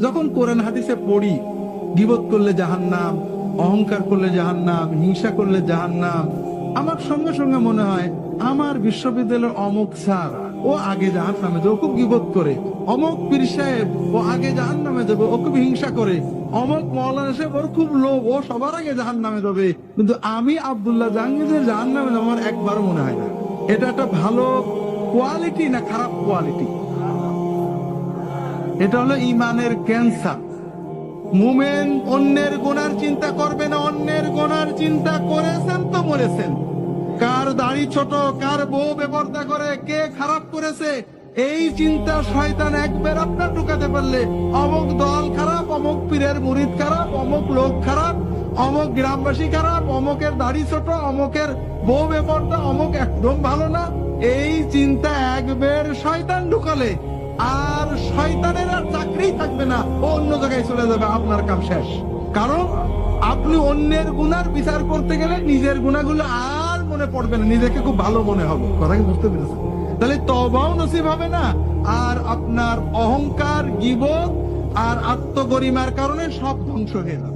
যখন কোরআন হাদিসে পড়ি গীবত করলে জাহান্নাম, অহংকার করলে জাহান্নাম, হিংসা করলে জাহান্নাম, আমার সঙ্গে সঙ্গে মনে হয় আমার বিশ্ববিদ্যালয়ের অমুক স্যার ও আগে জাহান্নামে যাবে, ও খুব গীবত করে। অমুক পীর সাহেব ও আগে জাহান্নামে যাবে, ও খুব হিংসা করে। অমুক মাওলানা সাহেব ওর খুব লোভ, ও সবার আগে জাহান্নামে যাবে। কিন্তু আমি আব্দুল্লাহ জাহাঙ্গীরের জাহান্নামে যাবো আমার একবার মনে হয় না। এটা একটা ভালো কোয়ালিটি না খারাপ কোয়ালিটি? এটা হলো ইমানের ক্যান্সার। মুমিন অন্যের গুনার চিন্তা করবে না, অন্যের গুনার চিন্তা করেছেন তো মরেছেন। কার দাড়ি ছোট, কার বউ বেপরদা করে, কে খারাপ করেছে, এই চিন্তা শয়তান একবার আপনার ঢুকাতে পারলে অমুক দল খারাপ, অমুক পীরের মুরিদ খারাপ, অমুক লোক খারাপ, অমুক গ্রামবাসী খারাপ, অমুকের দাড়ি ছোট, অমুকের বউ বেপরদা, অমুক একদম ভালো না, এই চিন্তা একবার শয়তান ঢুকালে আর শয়তানের আর চাকরি থাকবে না, ও অন্য জায়গায় চলে যাবে, আপনার কাম শেষ। কারণ আপনি অন্যের গুনার বিচার করতে গেলে নিজের গুনাহগুলো আর মনে পড়বে না, নিজেকে খুব ভালো মনে হবে। কথা কি বুঝতে পেরেছেন? তাহলে তওবাও নসিব হবে না, আর আপনার অহংকার, গীবত আর আত্মগরিমার কারণে সব ধ্বংস হয়ে যাবে।